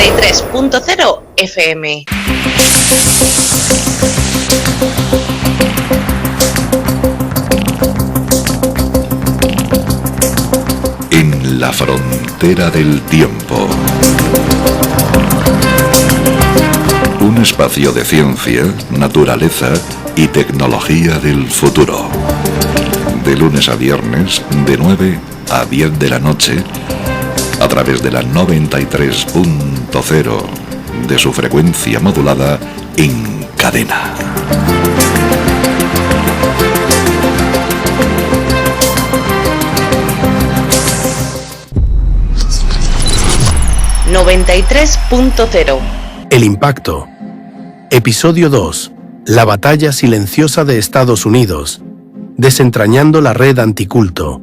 93.0 FM. En la frontera del tiempo. Un espacio de ciencia, naturaleza y tecnología del futuro. De lunes a viernes, de 9 a 10 de la noche, a través de la 93.0 de su frecuencia modulada en cadena. ...93.0. El impacto. Episodio 2. La batalla silenciosa de Estados Unidos. Desentrañando la red anticulto.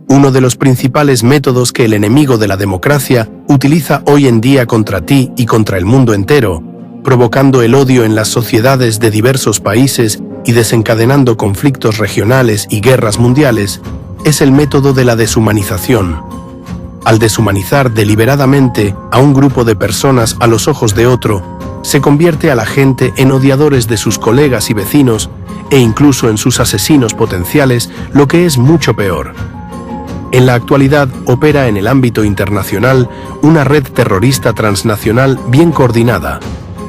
Uno de los principales métodos que el enemigo de la democracia utiliza hoy en día contra ti y contra el mundo entero, provocando el odio en las sociedades de diversos países y desencadenando conflictos regionales y guerras mundiales, es el método de la deshumanización. Al deshumanizar deliberadamente a un grupo de personas a los ojos de otro, se convierte a la gente en odiadores de sus colegas y vecinos e incluso en sus asesinos potenciales, lo que es mucho peor. En la actualidad opera en el ámbito internacional una red terrorista transnacional bien coordinada,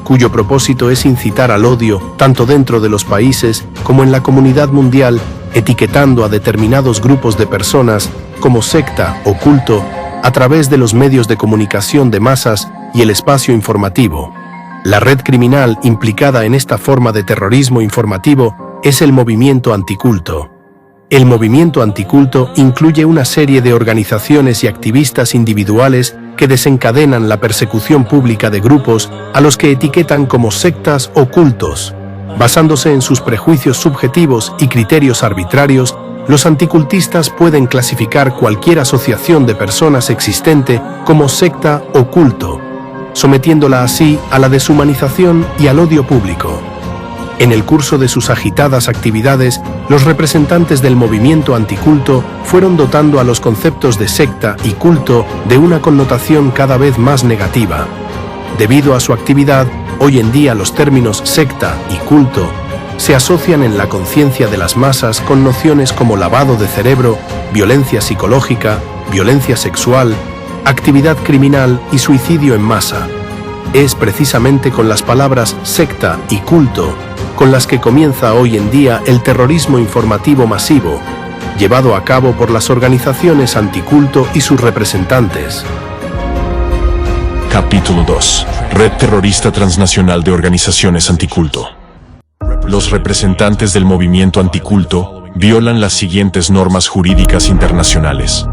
cuyo propósito es incitar al odio tanto dentro de los países como en la comunidad mundial, etiquetando a determinados grupos de personas como secta o culto a través de los medios de comunicación de masas y el espacio informativo. La red criminal implicada en esta forma de terrorismo informativo es el movimiento anticulto. El movimiento anticulto incluye una serie de organizaciones y activistas individuales que desencadenan la persecución pública de grupos a los que etiquetan como sectas o cultos. Basándose en sus prejuicios subjetivos y criterios arbitrarios, los anticultistas pueden clasificar cualquier asociación de personas existente como secta o culto, sometiéndola así a la deshumanización y al odio público. En el curso de sus agitadas actividades, los representantes del movimiento anticulto fueron dotando a los conceptos de secta y culto de una connotación cada vez más negativa. Debido a su actividad, hoy en día los términos secta y culto se asocian en la conciencia de las masas con nociones como lavado de cerebro, violencia psicológica, violencia sexual, actividad criminal y suicidio en masa. Es precisamente con las palabras secta y culto con las que comienza hoy en día el terrorismo informativo masivo, llevado a cabo por las organizaciones anticulto y sus representantes. Capítulo 2. Red terrorista transnacional de organizaciones anticulto. Los representantes del movimiento anticulto violan las siguientes normas jurídicas internacionales.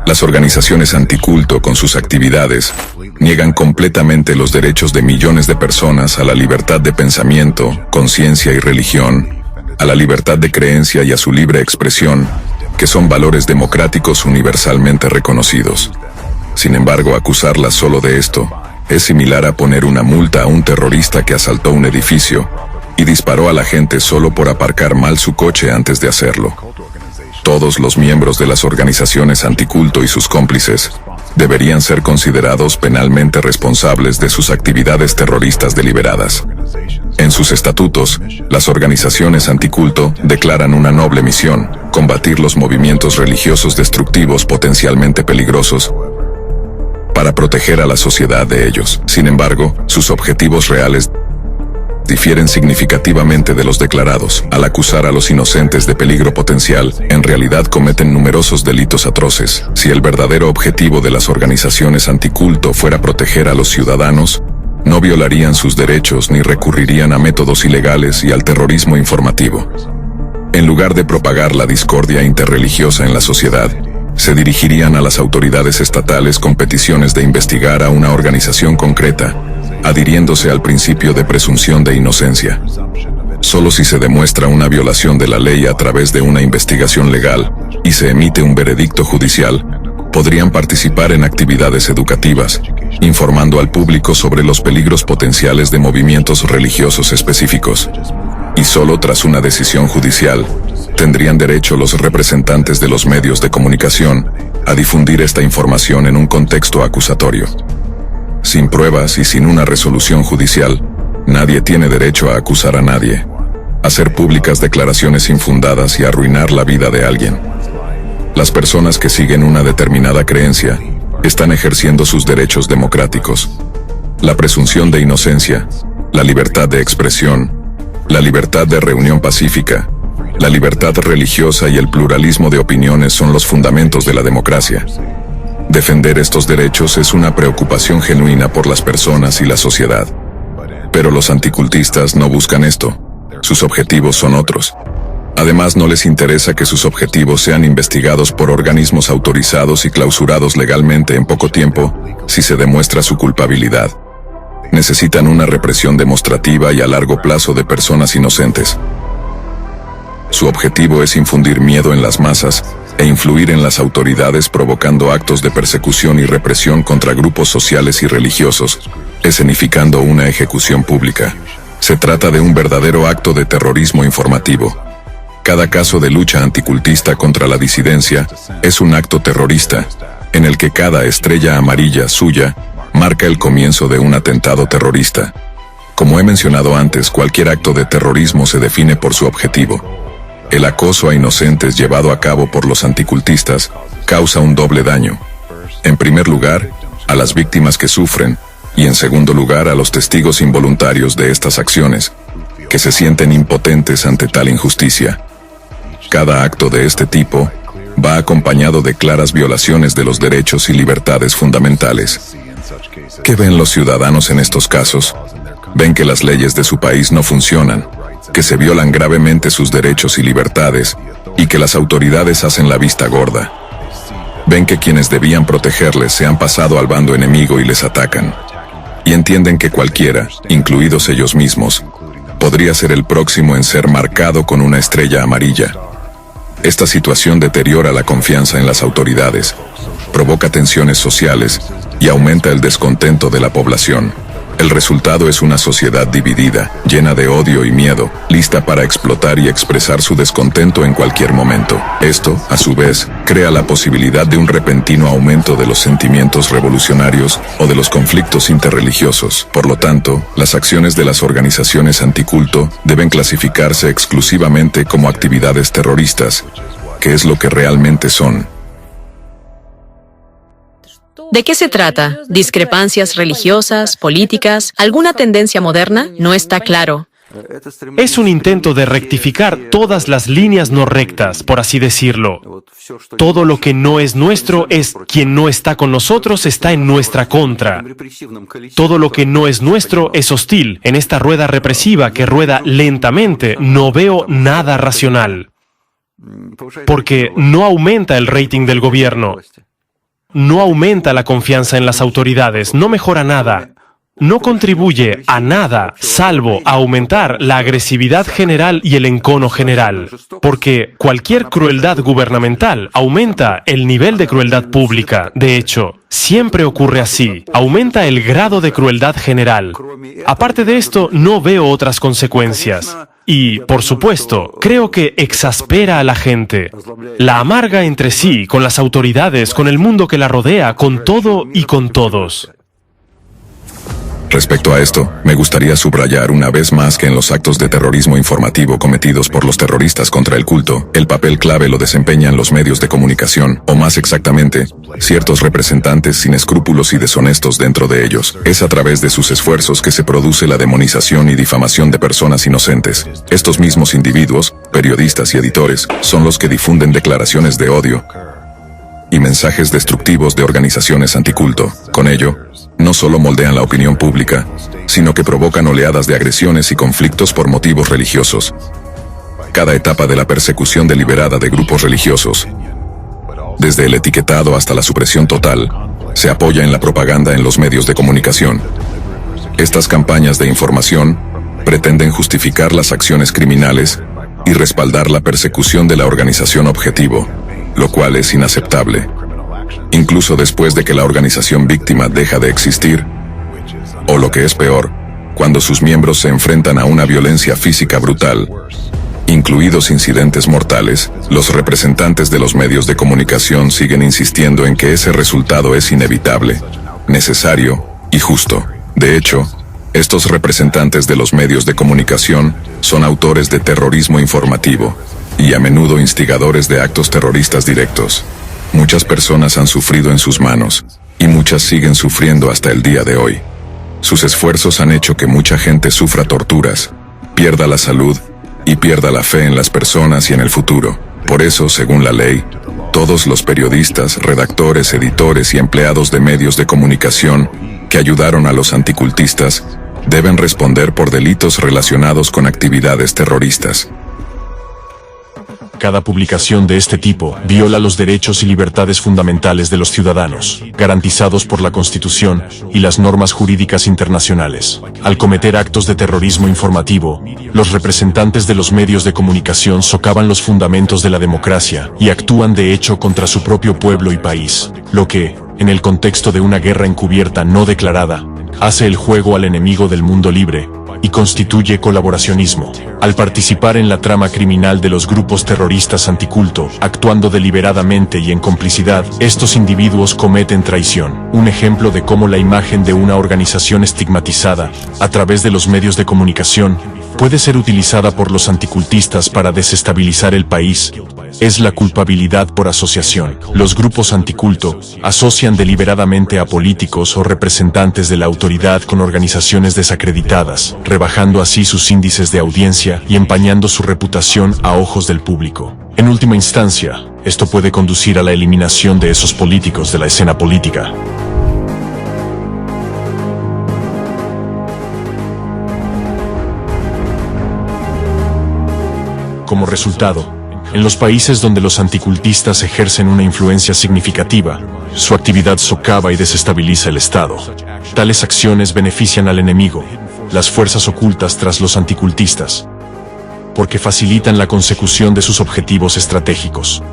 Las organizaciones anticulto, con sus actividades, niegan completamente los derechos de millones de personas a la libertad de pensamiento, conciencia y religión, a la libertad de creencia y a su libre expresión, que son valores democráticos universalmente reconocidos. Sin embargo, acusarlas solo de esto es similar a poner una multa a un terrorista que asaltó un edificio y disparó a la gente solo por aparcar mal su coche antes de hacerlo. Todos los miembros de las organizaciones anticulto y sus cómplices deberían ser considerados penalmente responsables de sus actividades terroristas deliberadas. En sus estatutos, las organizaciones anticulto declaran una noble misión: combatir los movimientos religiosos destructivos potencialmente peligrosos para proteger a la sociedad de ellos. Sin embargo, sus objetivos reales difieren significativamente de los declarados. Al acusar a los inocentes de peligro potencial, en realidad cometen numerosos delitos atroces. Si el verdadero objetivo de las organizaciones anticulto fuera proteger a los ciudadanos, no violarían sus derechos ni recurrirían a métodos ilegales y al terrorismo informativo. En lugar de propagar la discordia interreligiosa en la sociedad, se dirigirían a las autoridades estatales con peticiones de investigar a una organización concreta, adhiriéndose al principio de presunción de inocencia. Solo si se demuestra una violación de la ley a través de una investigación legal y se emite un veredicto judicial, podrían participar en actividades educativas, informando al público sobre los peligros potenciales de movimientos religiosos específicos. Y solo tras una decisión judicial, tendrían derecho los representantes de los medios de comunicación a difundir esta información en un contexto acusatorio. Sin pruebas y sin una resolución judicial, nadie tiene derecho a acusar a nadie, hacer públicas declaraciones infundadas y arruinar la vida de alguien. Las personas que siguen una determinada creencia están ejerciendo sus derechos democráticos. La presunción de inocencia, la libertad de expresión, la libertad de reunión pacífica, la libertad religiosa y el pluralismo de opiniones son los fundamentos de la democracia. Defender estos derechos es una preocupación genuina por las personas y la sociedad. Pero los anticultistas no buscan esto. Sus objetivos son otros. Además, no les interesa que sus objetivos sean investigados por organismos autorizados y clausurados legalmente en poco tiempo si se demuestra su culpabilidad. Necesitan una represión demostrativa y a largo plazo de personas inocentes. Su objetivo es infundir miedo en las masas e influir en las autoridades provocando actos de persecución y represión contra grupos sociales y religiosos, escenificando una ejecución pública. Se trata de un verdadero acto de terrorismo informativo. Cada caso de lucha anticultista contra la disidencia es un acto terrorista, en el que cada estrella amarilla suya marca el comienzo de un atentado terrorista. Como he mencionado antes, cualquier acto de terrorismo se define por su objetivo. El acoso a inocentes llevado a cabo por los anticultistas causa un doble daño. En primer lugar, a las víctimas que sufren, y en segundo lugar a los testigos involuntarios de estas acciones, que se sienten impotentes ante tal injusticia. Cada acto de este tipo va acompañado de claras violaciones de los derechos y libertades fundamentales. ¿Qué ven los ciudadanos en estos casos? Ven que las leyes de su país no funcionan, que se violan gravemente sus derechos y libertades, y que las autoridades hacen la vista gorda. Ven que quienes debían protegerles se han pasado al bando enemigo y les atacan. Y entienden que cualquiera, incluidos ellos mismos, podría ser el próximo en ser marcado con una estrella amarilla. Esta situación deteriora la confianza en las autoridades, provoca tensiones sociales y aumenta el descontento de la población. El resultado es una sociedad dividida, llena de odio y miedo, lista para explotar y expresar su descontento en cualquier momento. Esto, a su vez, crea la posibilidad de un repentino aumento de los sentimientos revolucionarios o de los conflictos interreligiosos. Por lo tanto, las acciones de las organizaciones anticulto deben clasificarse exclusivamente como actividades terroristas, que es lo que realmente son. ¿De qué se trata? ¿Discrepancias religiosas, políticas, alguna tendencia moderna? No está claro. Es un intento de rectificar todas las líneas no rectas, por así decirlo. Todo lo que no es nuestro es quien no está con nosotros está en nuestra contra. Todo lo que no es nuestro es hostil. En esta rueda represiva que rueda lentamente, no veo nada racional. Porque no aumenta el rating del gobierno. No aumenta la confianza en las autoridades, no mejora nada, no contribuye a nada, salvo a aumentar la agresividad general y el encono general, porque cualquier crueldad gubernamental aumenta el nivel de crueldad pública. De hecho, siempre ocurre así, aumenta el grado de crueldad general. Aparte de esto, no veo otras consecuencias. Y, por supuesto, creo que exaspera a la gente. La amarga entre sí, con las autoridades, con el mundo que la rodea, con todo y con todos. Respecto a esto, me gustaría subrayar una vez más que en los actos de terrorismo informativo cometidos por los terroristas contra el culto, el papel clave lo desempeñan los medios de comunicación, o más exactamente, ciertos representantes sin escrúpulos y deshonestos dentro de ellos. Es a través de sus esfuerzos que se produce la demonización y difamación de personas inocentes. Estos mismos individuos, periodistas y editores, son los que difunden declaraciones de odio y mensajes destructivos de organizaciones anticulto. Con ello, no solo moldean la opinión pública, sino que provocan oleadas de agresiones y conflictos por motivos religiosos. Cada etapa de la persecución deliberada de grupos religiosos, desde el etiquetado hasta la supresión total, se apoya en la propaganda en los medios de comunicación. Estas campañas de información pretenden justificar las acciones criminales y respaldar la persecución de la organización objetivo, lo cual es inaceptable. Incluso después de que la organización víctima deja de existir, o lo que es peor, cuando sus miembros se enfrentan a una violencia física brutal, incluidos incidentes mortales, los representantes de los medios de comunicación siguen insistiendo en que ese resultado es inevitable, necesario y justo. De hecho, estos representantes de los medios de comunicación son autores de terrorismo informativo y a menudo instigadores de actos terroristas directos. Muchas personas han sufrido en sus manos y muchas siguen sufriendo hasta el día de hoy. Sus esfuerzos han hecho que mucha gente sufra torturas, pierda la salud y pierda la fe en las personas y en el futuro. Por eso, según la ley, todos los periodistas, redactores, editores y empleados de medios de comunicación que ayudaron a los anticultistas deben responder por delitos relacionados con actividades terroristas. Cada publicación de este tipo viola los derechos y libertades fundamentales de los ciudadanos, garantizados por la Constitución y las normas jurídicas internacionales. Al cometer actos de terrorismo informativo, los representantes de los medios de comunicación socavan los fundamentos de la democracia y actúan de hecho contra su propio pueblo y país, lo que, en el contexto de una guerra encubierta no declarada, hace el juego al enemigo del mundo libre y constituye colaboracionismo. Al participar en la trama criminal de los grupos terroristas anticulto, actuando deliberadamente y en complicidad, estos individuos cometen traición. Un ejemplo de cómo la imagen de una organización estigmatizada, a través de los medios de comunicación, puede ser utilizada por los anticultistas para desestabilizar el país, es la culpabilidad por asociación. Los grupos anticulto asocian deliberadamente a políticos o representantes de la autoridad con organizaciones desacreditadas, rebajando así sus índices de audiencia y empañando su reputación a ojos del público. En última instancia, esto puede conducir a la eliminación de esos políticos de la escena política. Como resultado, en los países donde los anticultistas ejercen una influencia significativa, su actividad socava y desestabiliza el Estado. Tales acciones benefician al enemigo, las fuerzas ocultas tras los anticultistas, porque facilitan la consecución de sus objetivos estratégicos,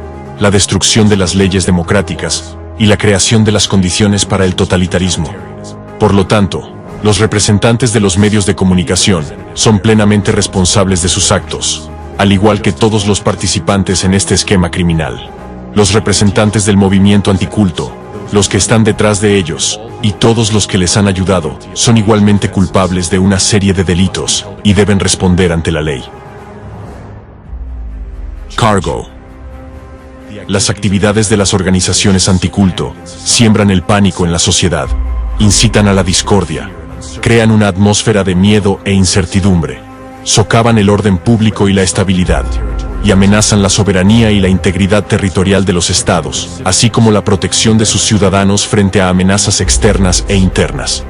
la destrucción de las leyes democráticas y la creación de las condiciones para el totalitarismo. Por lo tanto, los representantes de los medios de comunicación son plenamente responsables de sus actos, al igual que todos los participantes en este esquema criminal. Los representantes del movimiento anticulto, los que están detrás de ellos, y todos los que les han ayudado, son igualmente culpables de una serie de delitos, y deben responder ante la ley. Cargo. Las actividades de las organizaciones anticulto siembran el pánico en la sociedad, incitan a la discordia, crean una atmósfera de miedo e incertidumbre, socavan el orden público y la estabilidad, y amenazan la soberanía y la integridad territorial de los estados, así como la protección de sus ciudadanos frente a amenazas externas e internas.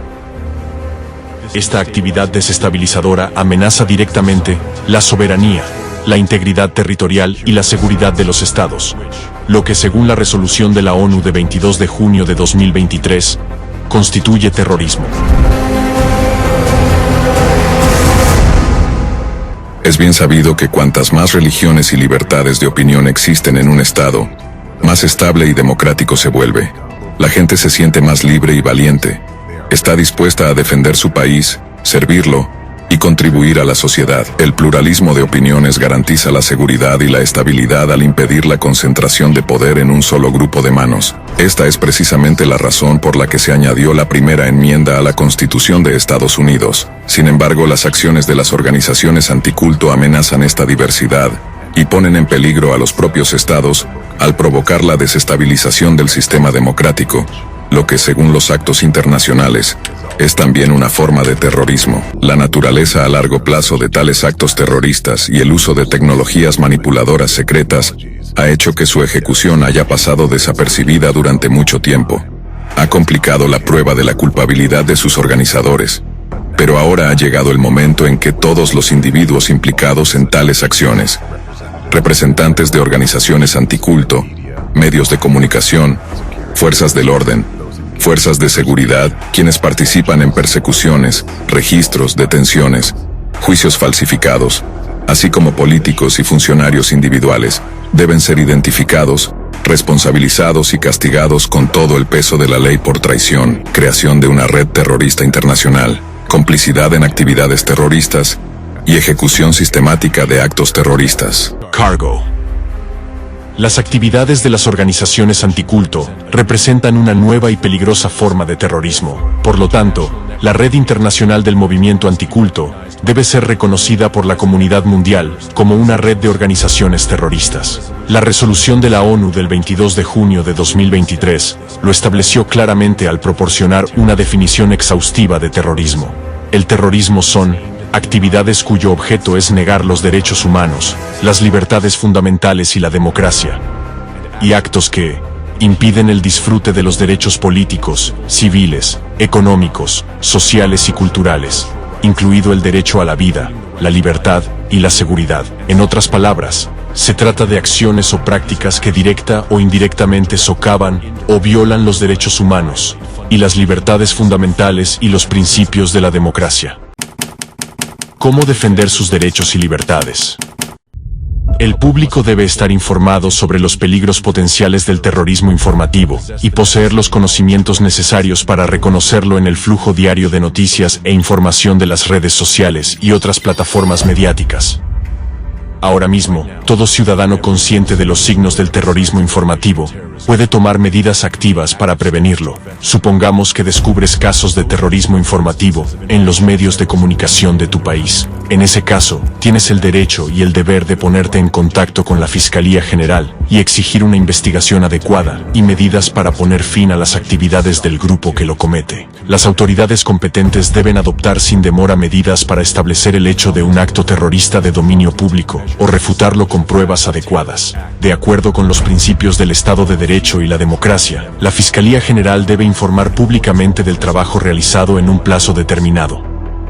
Esta actividad desestabilizadora amenaza directamente la soberanía, la integridad territorial y la seguridad de los estados, lo que según la resolución de la ONU de 22 de junio de 2023, constituye terrorismo. Es bien sabido que cuantas más religiones y libertades de opinión existen en un Estado, más estable y democrático se vuelve. La gente se siente más libre y valiente, está dispuesta a defender su país, servirlo y contribuir a la sociedad. El pluralismo de opiniones garantiza la seguridad y la estabilidad al impedir la concentración de poder en un solo grupo de manos. Esta es precisamente la razón por la que se añadió la primera enmienda a la Constitución de Estados Unidos. Sin embargo, las acciones de las organizaciones anticulto amenazan esta diversidad y ponen en peligro a los propios estados al provocar la desestabilización del sistema democrático, lo que según los actos internacionales es también una forma de terrorismo. La naturaleza a largo plazo de tales actos terroristas y el uso de tecnologías manipuladoras secretas ha hecho que su ejecución haya pasado desapercibida durante mucho tiempo. Ha complicado la prueba de la culpabilidad de sus organizadores. Pero ahora ha llegado el momento en que todos los individuos implicados en tales acciones, representantes de organizaciones anticulto, medios de comunicación, fuerzas del orden, fuerzas de seguridad, quienes participan en persecuciones, registros, detenciones, juicios falsificados, así como políticos y funcionarios individuales, deben ser identificados, responsabilizados y castigados con todo el peso de la ley por traición, creación de una red terrorista internacional, complicidad en actividades terroristas y ejecución sistemática de actos terroristas. Cargo. Las actividades de las organizaciones anticulto representan una nueva y peligrosa forma de terrorismo. Por lo tanto, la red internacional del movimiento anticulto debe ser reconocida por la comunidad mundial como una red de organizaciones terroristas. La resolución de la ONU del 22 de junio de 2023 lo estableció claramente al proporcionar una definición exhaustiva de terrorismo. El terrorismo son actividades cuyo objeto es negar los derechos humanos, las libertades fundamentales y la democracia, y actos que impiden el disfrute de los derechos políticos, civiles, económicos, sociales y culturales, incluido el derecho a la vida, la libertad y la seguridad. En otras palabras, se trata de acciones o prácticas que directa o indirectamente socavan o violan los derechos humanos y las libertades fundamentales y los principios de la democracia. ¿Cómo defender sus derechos y libertades? El público debe estar informado sobre los peligros potenciales del terrorismo informativo y poseer los conocimientos necesarios para reconocerlo en el flujo diario de noticias e información de las redes sociales y otras plataformas mediáticas. Ahora mismo, todo ciudadano consciente de los signos del terrorismo informativo puede tomar medidas activas para prevenirlo. Supongamos que descubres casos de terrorismo informativo en los medios de comunicación de tu país. En ese caso, tienes el derecho y el deber de ponerte en contacto con la Fiscalía General y exigir una investigación adecuada y medidas para poner fin a las actividades del grupo que lo comete. Las autoridades competentes deben adoptar sin demora medidas para establecer el hecho de un acto terrorista de dominio público o refutarlo con pruebas adecuadas. De acuerdo con los principios del Estado de Derecho y la democracia, la Fiscalía General debe informar públicamente del trabajo realizado en un plazo determinado.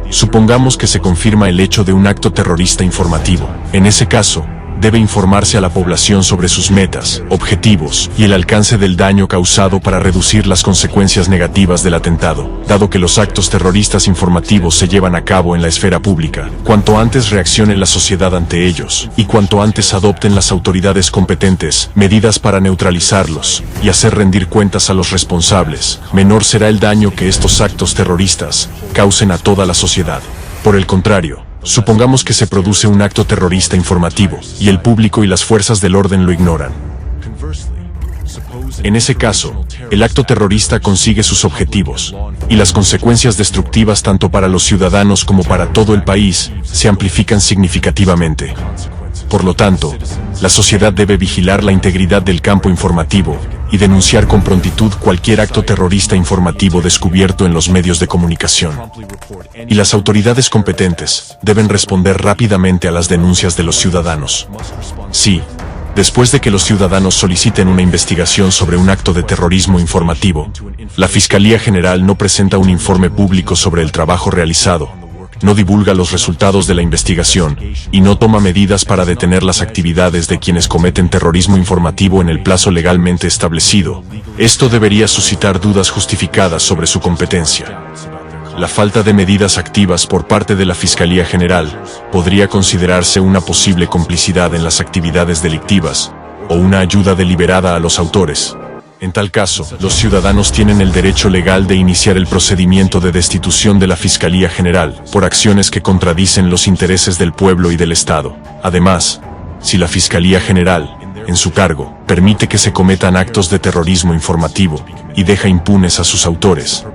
Supongamos que se confirma el hecho de un acto terrorista informativo. En ese caso, debe informarse a la población sobre sus metas, objetivos y el alcance del daño causado para reducir las consecuencias negativas del atentado. Dado que los actos terroristas informativos se llevan a cabo en la esfera pública, cuanto antes reaccione la sociedad ante ellos y cuanto antes adopten las autoridades competentes medidas para neutralizarlos y hacer rendir cuentas a los responsables, menor será el daño que estos actos terroristas causen a toda la sociedad. Por el contrario, supongamos que se produce un acto terrorista informativo, y el público y las fuerzas del orden lo ignoran. En ese caso, el acto terrorista consigue sus objetivos, y las consecuencias destructivas tanto para los ciudadanos como para todo el país se amplifican significativamente. Por lo tanto, la sociedad debe vigilar la integridad del campo informativo y denunciar con prontitud cualquier acto terrorista informativo descubierto en los medios de comunicación. Y las autoridades competentes deben responder rápidamente a las denuncias de los ciudadanos. Sí, después de que los ciudadanos soliciten una investigación sobre un acto de terrorismo informativo, la Fiscalía General no presenta un informe público sobre el trabajo realizado, no divulga los resultados de la investigación y no toma medidas para detener las actividades de quienes cometen terrorismo informativo en el plazo legalmente establecido. Esto debería suscitar dudas justificadas sobre su competencia. La falta de medidas activas por parte de la Fiscalía General podría considerarse una posible complicidad en las actividades delictivas o una ayuda deliberada a los autores. En tal caso, los ciudadanos tienen el derecho legal de iniciar el procedimiento de destitución de la Fiscalía General por acciones que contradicen los intereses del pueblo y del Estado. Además, si la Fiscalía General, en su cargo, permite que se cometan actos de terrorismo informativo y deja impunes a sus autores,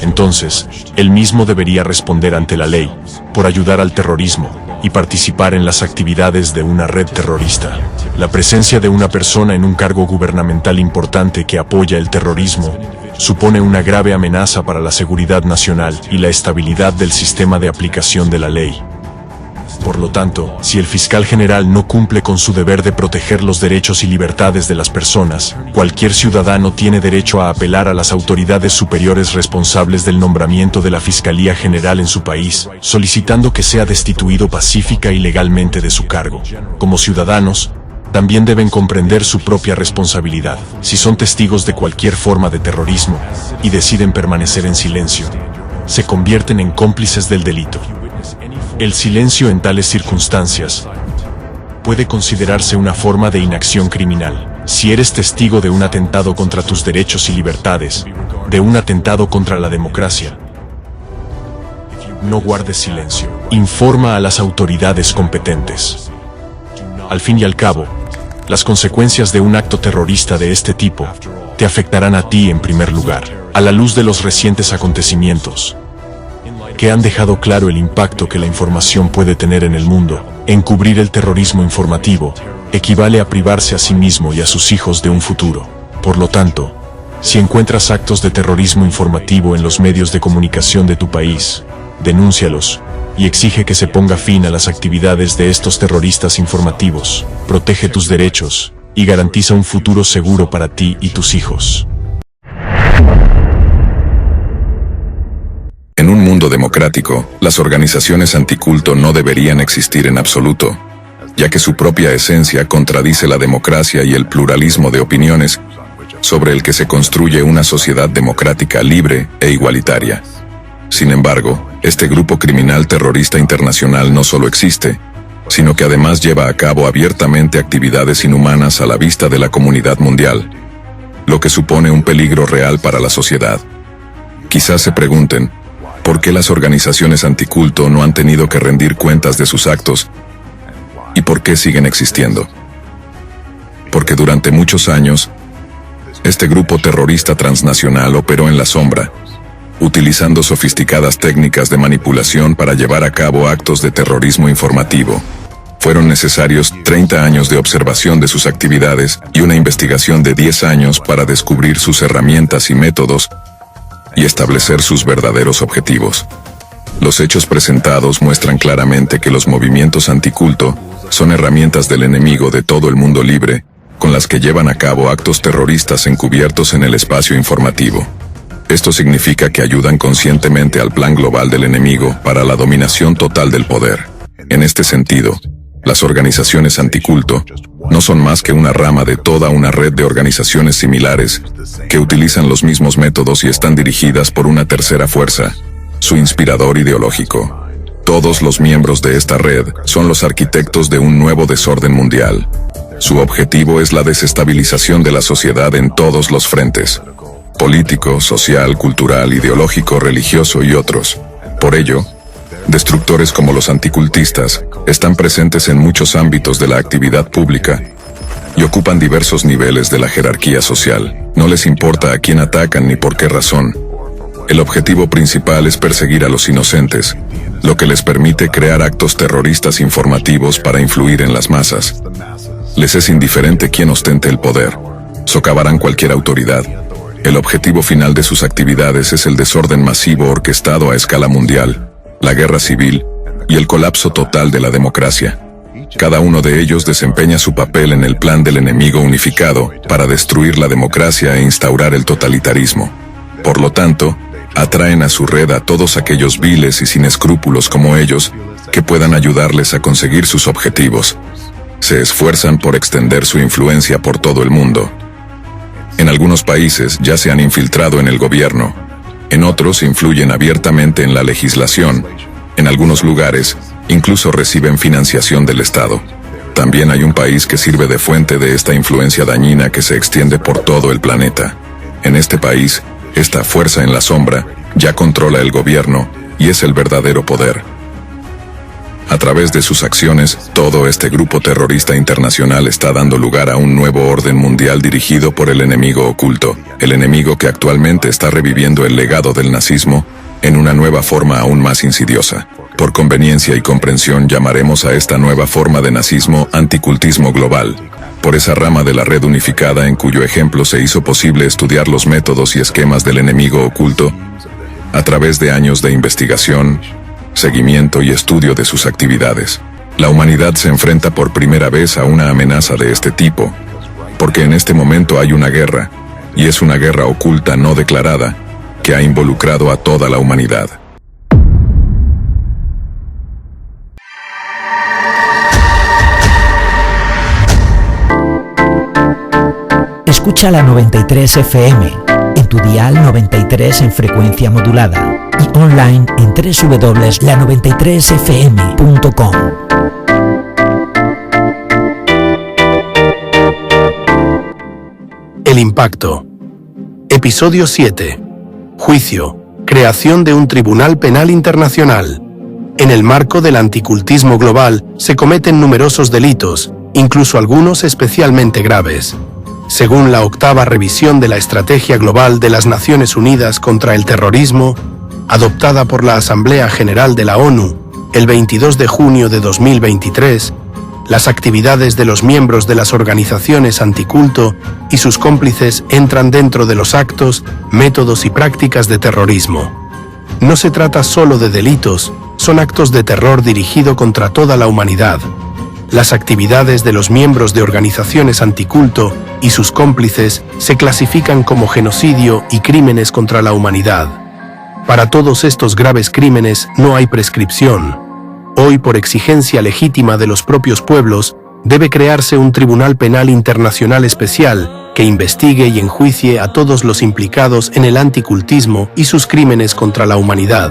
entonces, él mismo debería responder ante la ley por ayudar al terrorismo y participar en las actividades de una red terrorista. La presencia de una persona en un cargo gubernamental importante que apoya el terrorismo supone una grave amenaza para la seguridad nacional y la estabilidad del sistema de aplicación de la ley. Por lo tanto, si el fiscal general no cumple con su deber de proteger los derechos y libertades de las personas, cualquier ciudadano tiene derecho a apelar a las autoridades superiores responsables del nombramiento de la Fiscalía General en su país, solicitando que sea destituido pacífica y legalmente de su cargo. Como ciudadanos, también deben comprender su propia responsabilidad. Si son testigos de cualquier forma de terrorismo y deciden permanecer en silencio, se convierten en cómplices del delito. El silencio en tales circunstancias puede considerarse una forma de inacción criminal. Si eres testigo de un atentado contra tus derechos y libertades, de un atentado contra la democracia, No guardes silencio. Informa a las autoridades competentes. Al fin y al cabo, las consecuencias de un acto terrorista de este tipo te afectarán a ti en primer lugar, a la luz de los recientes acontecimientos que han dejado claro el impacto que la información puede tener en el mundo. Encubrir el terrorismo informativo equivale a privarse a sí mismo y a sus hijos de un futuro. Por lo tanto, si encuentras actos de terrorismo informativo en los medios de comunicación de tu país, denúncialos y exige que se ponga fin a las actividades de estos terroristas informativos. Protege tus derechos y garantiza un futuro seguro para ti y tus hijos. En un mundo democrático, las organizaciones anticulto no deberían existir en absoluto, ya que su propia esencia contradice la democracia y el pluralismo de opiniones sobre el que se construye una sociedad democrática libre e igualitaria. Sin embargo, este grupo criminal terrorista internacional no solo existe, sino que además lleva a cabo abiertamente actividades inhumanas a la vista de la comunidad mundial, lo que supone un peligro real para la sociedad. Quizás se pregunten, ¿por qué las organizaciones anticulto no han tenido que rendir cuentas de sus actos? ¿Y por qué siguen existiendo? Porque durante muchos años, este grupo terrorista transnacional operó en la sombra, utilizando sofisticadas técnicas de manipulación para llevar a cabo actos de terrorismo informativo. Fueron necesarios 30 años de observación de sus actividades y una investigación de 10 años para descubrir sus herramientas y métodos y establecer sus verdaderos objetivos. Los hechos presentados muestran claramente que los movimientos anticulto son herramientas del enemigo de todo el mundo libre, con las que llevan a cabo actos terroristas encubiertos en el espacio informativo. Esto significa que ayudan conscientemente al plan global del enemigo para la dominación total del poder. En este sentido, las organizaciones anticulto no son más que una rama de toda una red de organizaciones similares que utilizan los mismos métodos y están dirigidas por una tercera fuerza, su inspirador ideológico. Todos los miembros de esta red son los arquitectos de un nuevo desorden mundial. Su objetivo es la desestabilización de la sociedad en todos los frentes: político, social, cultural, ideológico, religioso y otros. Por ello, destructores como los anticultistas están presentes en muchos ámbitos de la actividad pública y ocupan diversos niveles de la jerarquía social. No les importa a quién atacan ni por qué razón. El objetivo principal es perseguir a los inocentes, lo que les permite crear actos terroristas informativos para influir en las masas. Les es indiferente quién ostente el poder. Socavarán cualquier autoridad. El objetivo final de sus actividades es el desorden masivo orquestado a escala mundial, la guerra civil y el colapso total de la democracia. Cada uno de ellos desempeña su papel en el plan del enemigo unificado para destruir la democracia e instaurar el totalitarismo. Por lo tanto, atraen a su red a todos aquellos viles y sin escrúpulos como ellos que puedan ayudarles a conseguir sus objetivos. Se esfuerzan por extender su influencia por todo el mundo. En algunos países ya se han infiltrado en el gobierno, en otros influyen abiertamente en la legislación, en algunos lugares incluso reciben financiación del Estado. También hay un país que sirve de fuente de esta influencia dañina que se extiende por todo el planeta. En este país, esta fuerza en la sombra ya controla el gobierno y es el verdadero poder. A través de sus acciones, todo este grupo terrorista internacional está dando lugar a un nuevo orden mundial dirigido por el enemigo oculto, el enemigo que actualmente está reviviendo el legado del nazismo en una nueva forma aún más insidiosa. Por conveniencia y comprensión llamaremos a esta nueva forma de nazismo anticultismo global, por esa rama de la red unificada en cuyo ejemplo se hizo posible estudiar los métodos y esquemas del enemigo oculto a través de años de investigación, seguimiento y estudio de sus actividades. La humanidad se enfrenta por primera vez a una amenaza de este tipo, porque en este momento hay una guerra, y es una guerra oculta no declarada, que ha involucrado a toda la humanidad. Escucha la 93 FM, en tu dial 93 en frecuencia modulada y online en www.la93fm.com. El impacto. Episodio 7. Juicio. Creación de un Tribunal Penal Internacional. En el marco del anticultismo global se cometen numerosos delitos, incluso algunos especialmente graves. Según la 8ª revisión de la Estrategia Global de las Naciones Unidas contra el Terrorismo, adoptada por la Asamblea General de la ONU el 22 de junio de 2023, las actividades de los miembros de las organizaciones anticulto y sus cómplices entran dentro de los actos, métodos y prácticas de terrorismo. No se trata solo de delitos, son actos de terror dirigido contra toda la humanidad. Las actividades de los miembros de organizaciones anticulto y sus cómplices se clasifican como genocidio y crímenes contra la humanidad. Para todos estos graves crímenes no hay prescripción. Hoy, por exigencia legítima de los propios pueblos, debe crearse un Tribunal Penal Internacional especial que investigue y enjuicie a todos los implicados en el anticultismo y sus crímenes contra la humanidad.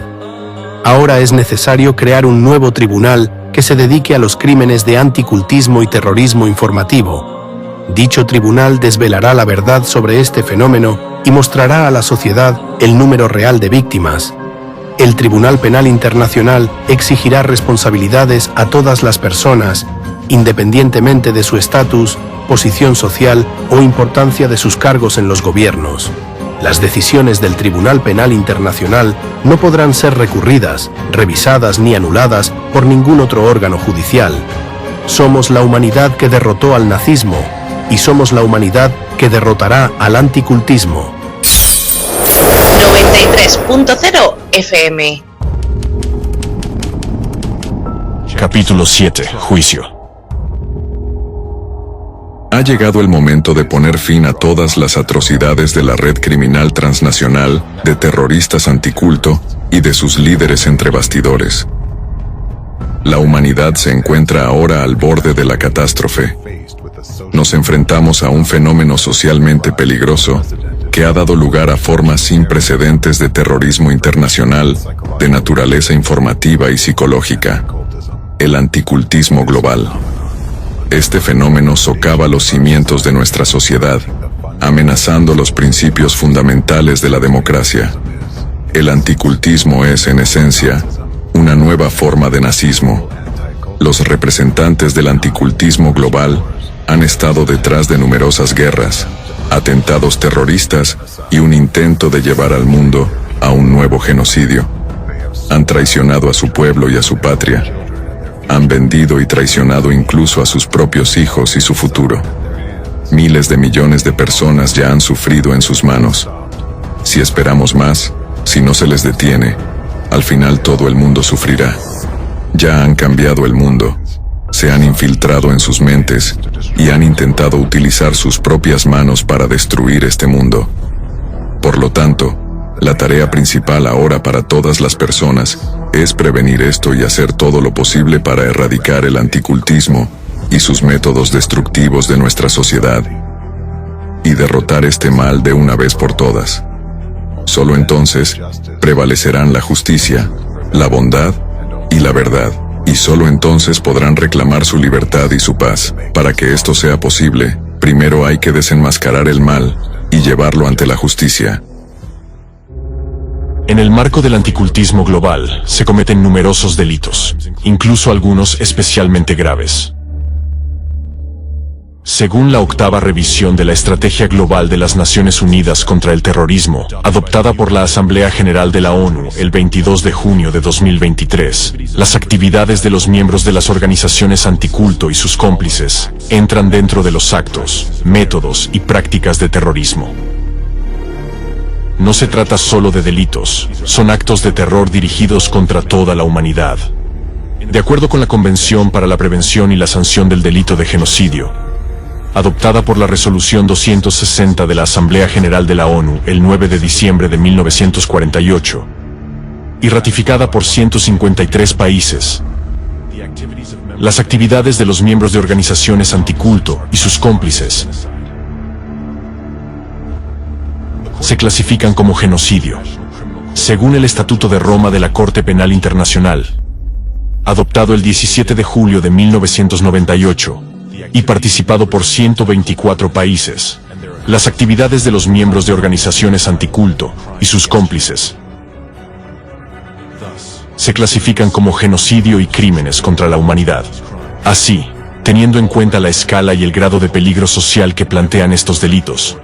Ahora es necesario crear un nuevo tribunal que se dedique a los crímenes de anticultismo y terrorismo informativo. Dicho tribunal desvelará la verdad sobre este fenómeno y mostrará a la sociedad el número real de víctimas. El Tribunal Penal Internacional exigirá responsabilidades a todas las personas, independientemente de su estatus, posición social o importancia de sus cargos en los gobiernos. Las decisiones del Tribunal Penal Internacional no podrán ser recurridas, revisadas ni anuladas por ningún otro órgano judicial. Somos la humanidad que derrotó al nazismo y somos la humanidad que derrotará al anticultismo. 93.0 FM. Capítulo 7. Juicio. Ha llegado el momento de poner fin a todas las atrocidades de la red criminal transnacional, de terroristas anticulto y de sus líderes entre bastidores. La humanidad se encuentra ahora al borde de la catástrofe. Nos enfrentamos a un fenómeno socialmente peligroso que ha dado lugar a formas sin precedentes de terrorismo internacional, de naturaleza informativa y psicológica: el anticultismo global. Este fenómeno socava los cimientos de nuestra sociedad, amenazando los principios fundamentales de la democracia. El anticultismo es, en esencia, una nueva forma de nazismo. Los representantes del anticultismo global han estado detrás de numerosas guerras, atentados terroristas y un intento de llevar al mundo a un nuevo genocidio. Han traicionado a su pueblo y a su patria. Han vendido y traicionado incluso a sus propios hijos y su futuro. Miles de millones de personas ya han sufrido en sus manos. Si esperamos más, si no se les detiene, al final todo el mundo sufrirá. Ya han cambiado el mundo, se han infiltrado en sus mentes y han intentado utilizar sus propias manos para destruir este mundo. Por lo tanto, la tarea principal ahora para todas las personas es prevenir esto y hacer todo lo posible para erradicar el anticultismo y sus métodos destructivos de nuestra sociedad y derrotar este mal de una vez por todas. Solo entonces prevalecerán la justicia, la bondad y la verdad, y solo entonces podrán reclamar su libertad y su paz. Para que esto sea posible, primero hay que desenmascarar el mal y llevarlo ante la justicia. En el marco del anticultismo global, se cometen numerosos delitos, incluso algunos especialmente graves. Según la 8ª revisión de la Estrategia Global de las Naciones Unidas contra el Terrorismo, adoptada por la Asamblea General de la ONU el 22 de junio de 2023, las actividades de los miembros de las organizaciones anticulto y sus cómplices entran dentro de los actos, métodos y prácticas de terrorismo. No se trata solo de delitos, son actos de terror dirigidos contra toda la humanidad. De acuerdo con la Convención para la Prevención y la Sanción del Delito de Genocidio, adoptada por la Resolución 260 de la Asamblea General de la ONU el 9 de diciembre de 1948, y ratificada por 153 países, las actividades de los miembros de organizaciones anticulto y sus cómplices se clasifican como genocidio, según el Estatuto de Roma de la Corte Penal Internacional, adoptado el 17 de julio de 1998 y participado por 124 países. Las actividades de los miembros de organizaciones anticulto y sus cómplices se clasifican como genocidio y crímenes contra la humanidad. Así, teniendo en cuenta la escala y el grado de peligro social que plantean estos delitos,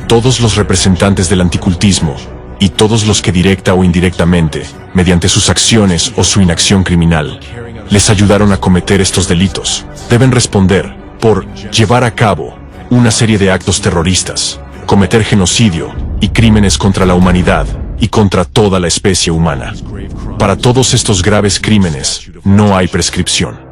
todos los representantes del anticultismo, y todos los que directa o indirectamente, mediante sus acciones o su inacción criminal, les ayudaron a cometer estos delitos, deben responder por llevar a cabo una serie de actos terroristas, cometer genocidio y crímenes contra la humanidad y contra toda la especie humana. Para todos estos graves crímenes, no hay prescripción.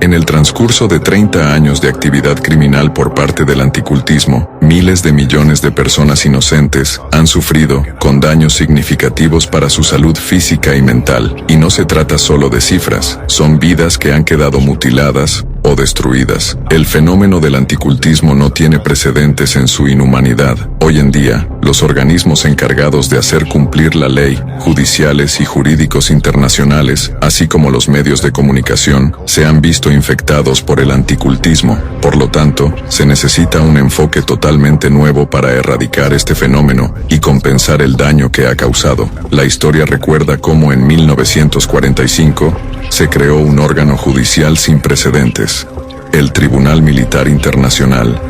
En el transcurso de 30 años de actividad criminal por parte del anticultismo, miles de millones de personas inocentes han sufrido con daños significativos para su salud física y mental. Y no se trata solo de cifras, son vidas que han quedado mutiladas o destruidas. El fenómeno del anticultismo no tiene precedentes en su inhumanidad. Hoy en día, los organismos encargados de hacer cumplir la ley, judiciales y jurídicos internacionales, así como los medios de comunicación, se han visto infectados por el anticultismo. Por lo tanto, se necesita un enfoque totalmente nuevo para erradicar este fenómeno y compensar el daño que ha causado. La historia recuerda cómo en 1945 se creó un órgano judicial sin precedentes, el Tribunal Militar Internacional,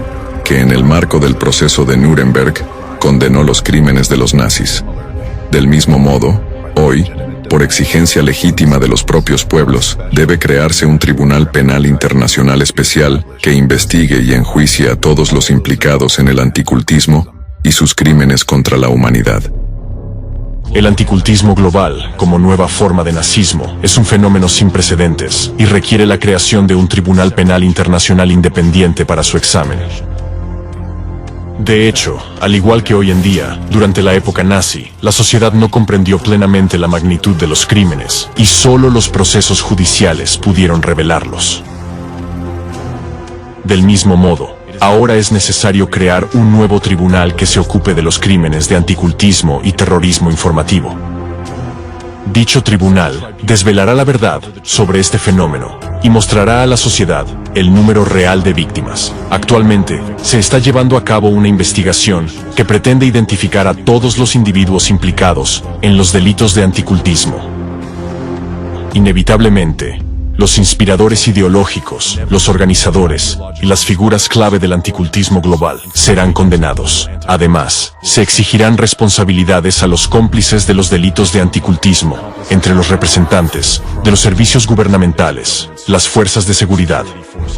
que en el marco del proceso de Nuremberg condenó los crímenes de los nazis. Del mismo modo, hoy, por exigencia legítima de los propios pueblos, debe crearse un Tribunal Penal Internacional especial que investigue y enjuicie a todos los implicados en el anticultismo y sus crímenes contra la humanidad. El anticultismo global, como nueva forma de nazismo, es un fenómeno sin precedentes y requiere la creación de un Tribunal Penal Internacional independiente para su examen. De hecho, al igual que hoy en día, durante la época nazi, la sociedad no comprendió plenamente la magnitud de los crímenes y solo los procesos judiciales pudieron revelarlos. Del mismo modo, ahora es necesario crear un nuevo tribunal que se ocupe de los crímenes de anticultismo y terrorismo informativo. Dicho tribunal desvelará la verdad sobre este fenómeno y mostrará a la sociedad el número real de víctimas. Actualmente, se está llevando a cabo una investigación que pretende identificar a todos los individuos implicados en los delitos de anticultismo. Inevitablemente, los inspiradores ideológicos, los organizadores y las figuras clave del anticultismo global serán condenados. Además, se exigirán responsabilidades a los cómplices de los delitos de anticultismo, entre los representantes de los servicios gubernamentales, las fuerzas de seguridad,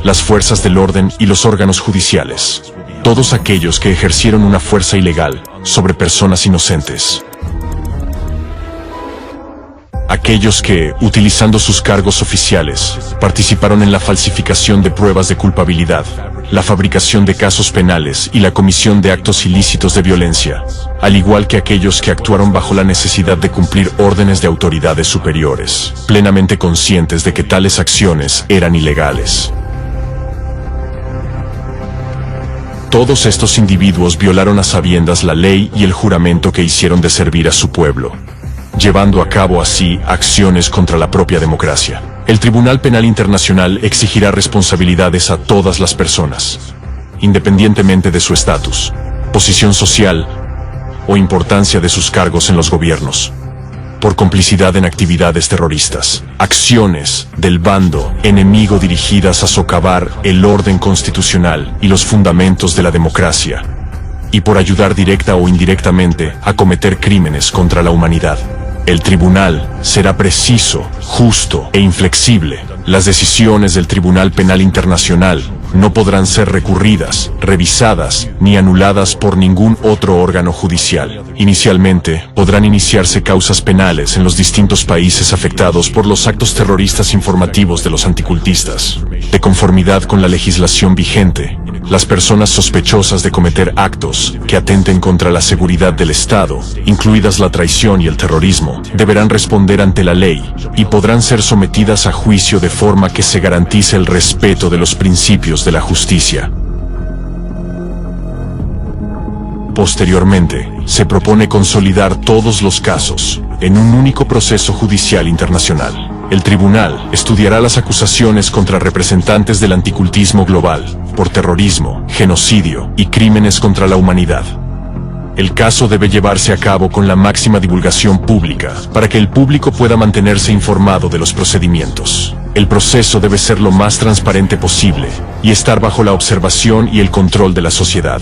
las fuerzas del orden y los órganos judiciales. Todos aquellos que ejercieron una fuerza ilegal sobre personas inocentes. Aquellos que, utilizando sus cargos oficiales, participaron en la falsificación de pruebas de culpabilidad, la fabricación de casos penales y la comisión de actos ilícitos de violencia, al igual que aquellos que actuaron bajo la necesidad de cumplir órdenes de autoridades superiores, plenamente conscientes de que tales acciones eran ilegales. Todos estos individuos violaron a sabiendas la ley y el juramento que hicieron de servir a su pueblo, llevando a cabo así acciones contra la propia democracia. El Tribunal Penal Internacional exigirá responsabilidades a todas las personas, independientemente de su estatus, posición social o importancia de sus cargos en los gobiernos, por complicidad en actividades terroristas, acciones del bando enemigo dirigidas a socavar el orden constitucional y los fundamentos de la democracia, y por ayudar directa o indirectamente a cometer crímenes contra la humanidad. El tribunal será preciso, justo e inflexible. Las decisiones del Tribunal Penal Internacional no podrán ser recurridas, revisadas ni anuladas por ningún otro órgano judicial. Inicialmente, podrán iniciarse causas penales en los distintos países afectados por los actos terroristas informativos de los anticultistas. De conformidad con la legislación vigente, las personas sospechosas de cometer actos que atenten contra la seguridad del Estado, incluidas la traición y el terrorismo, deberán responder ante la ley y podrán ser sometidas a juicio de forma que se garantice el respeto de los principios de la justicia. Posteriormente, se propone consolidar todos los casos en un único proceso judicial internacional. El tribunal estudiará las acusaciones contra representantes del anticultismo global por terrorismo, genocidio y crímenes contra la humanidad. El caso debe llevarse a cabo con la máxima divulgación pública, para que el público pueda mantenerse informado de los procedimientos. El proceso debe ser lo más transparente posible, y estar bajo la observación y el control de la sociedad.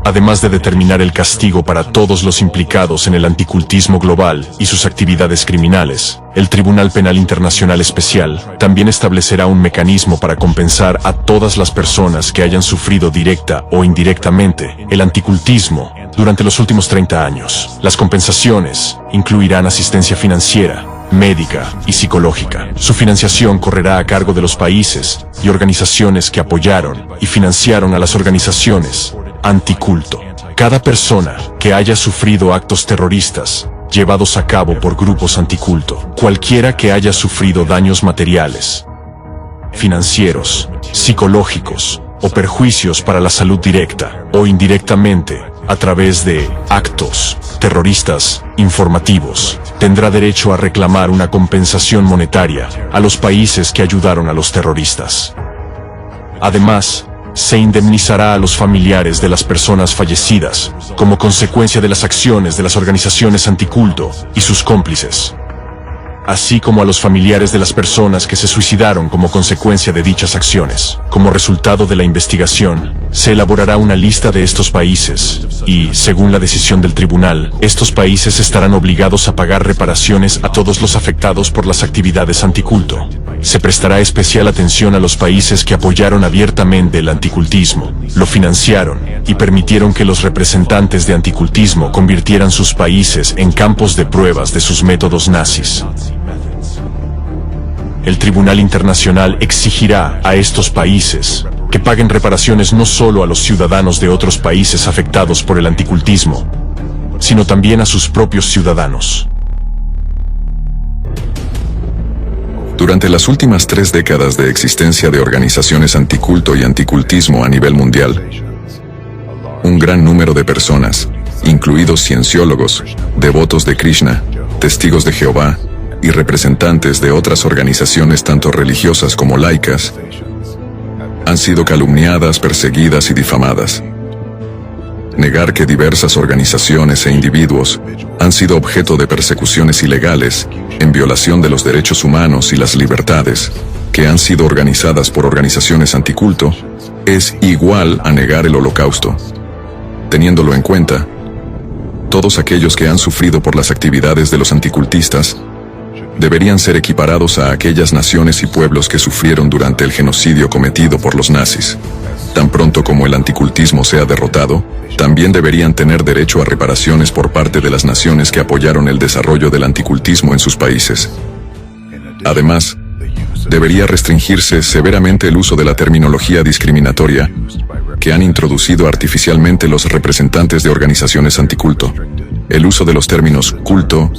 Además de determinar el castigo para todos los implicados en el anticultismo global y sus actividades criminales, el Tribunal Penal Internacional Especial también establecerá un mecanismo para compensar a todas las personas que hayan sufrido directa o indirectamente el anticultismo durante los últimos 30 años. Las compensaciones incluirán asistencia financiera, médica y psicológica. Su financiación correrá a cargo de los países y organizaciones que apoyaron y financiaron a las organizaciones anticulto. Cada persona que haya sufrido actos terroristas llevados a cabo por grupos anticulto, cualquiera que haya sufrido daños materiales, financieros, psicológicos o perjuicios para la salud directa o indirectamente a través de actos terroristas informativos, tendrá derecho a reclamar una compensación monetaria a los países que ayudaron a los terroristas. Además, se indemnizará a los familiares de las personas fallecidas como consecuencia de las acciones de las organizaciones anticulto y sus cómplices, así como a los familiares de las personas que se suicidaron como consecuencia de dichas acciones. Como resultado de la investigación, se elaborará una lista de estos países y, según la decisión del tribunal, estos países estarán obligados a pagar reparaciones a todos los afectados por las actividades anticulto. Se prestará especial atención a los países que apoyaron abiertamente el anticultismo, lo financiaron y permitieron que los representantes de anticultismo convirtieran sus países en campos de pruebas de sus métodos nazis. El Tribunal Internacional exigirá a estos países que paguen reparaciones no solo a los ciudadanos de otros países afectados por el anticultismo, sino también a sus propios ciudadanos. Durante las últimas 3 décadas de existencia de organizaciones anticulto y anticultismo a nivel mundial, un gran número de personas, incluidos cienciólogos, devotos de Krishna, testigos de Jehová y representantes de otras organizaciones tanto religiosas como laicas, han sido calumniadas, perseguidas y difamadas. Negar que diversas organizaciones e individuos han sido objeto de persecuciones ilegales, en violación de los derechos humanos y las libertades, que han sido organizadas por organizaciones anticulto, es igual a negar el Holocausto. Teniéndolo en cuenta, todos aquellos que han sufrido por las actividades de los anticultistas deberían ser equiparados a aquellas naciones y pueblos que sufrieron durante el genocidio cometido por los nazis. Tan pronto como el anticultismo sea derrotado, también deberían tener derecho a reparaciones por parte de las naciones que apoyaron el desarrollo del anticultismo en sus países. Además, debería restringirse severamente el uso de la terminología discriminatoria que han introducido artificialmente los representantes de organizaciones anticulto. El uso de los términos culto,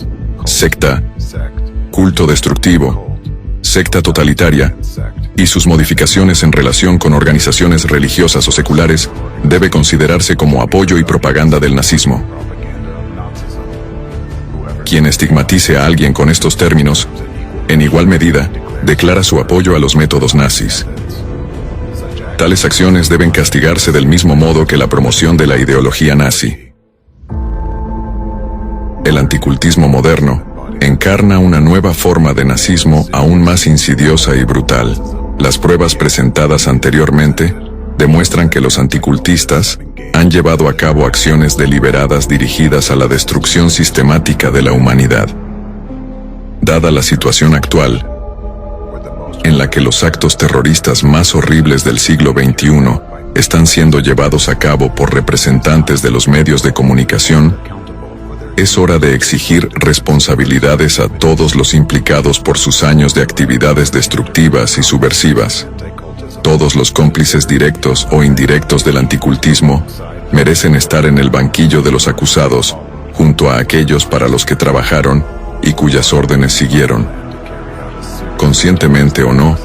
secta, culto destructivo, secta totalitaria y sus modificaciones en relación con organizaciones religiosas o seculares debe considerarse como apoyo y propaganda del nazismo. Quien estigmatice a alguien con estos términos, en igual medida, declara su apoyo a los métodos nazis. Tales acciones deben castigarse del mismo modo que la promoción de la ideología nazi. El anticultismo moderno encarna una nueva forma de nazismo aún más insidiosa y brutal. Las pruebas presentadas anteriormente demuestran que los anticultistas han llevado a cabo acciones deliberadas dirigidas a la destrucción sistemática de la humanidad. Dada la situación actual, en la que los actos terroristas más horribles del siglo XXI están siendo llevados a cabo por representantes de los medios de comunicación, es hora de exigir responsabilidades a todos los implicados por sus años de actividades destructivas y subversivas. Todos los cómplices directos o indirectos del anticultismo merecen estar en el banquillo de los acusados, junto a aquellos para los que trabajaron y cuyas órdenes siguieron. Conscientemente o no,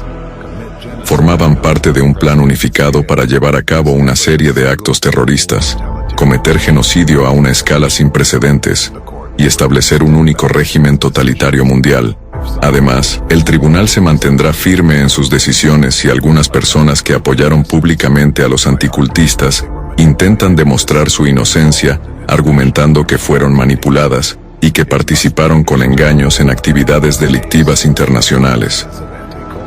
formaban parte de un plan unificado para llevar a cabo una serie de actos terroristas, cometer genocidio a una escala sin precedentes y establecer un único régimen totalitario mundial. Además, el tribunal se mantendrá firme en sus decisiones si algunas personas que apoyaron públicamente a los anticultistas intentan demostrar su inocencia, argumentando que fueron manipuladas y que participaron con engaños en actividades delictivas internacionales.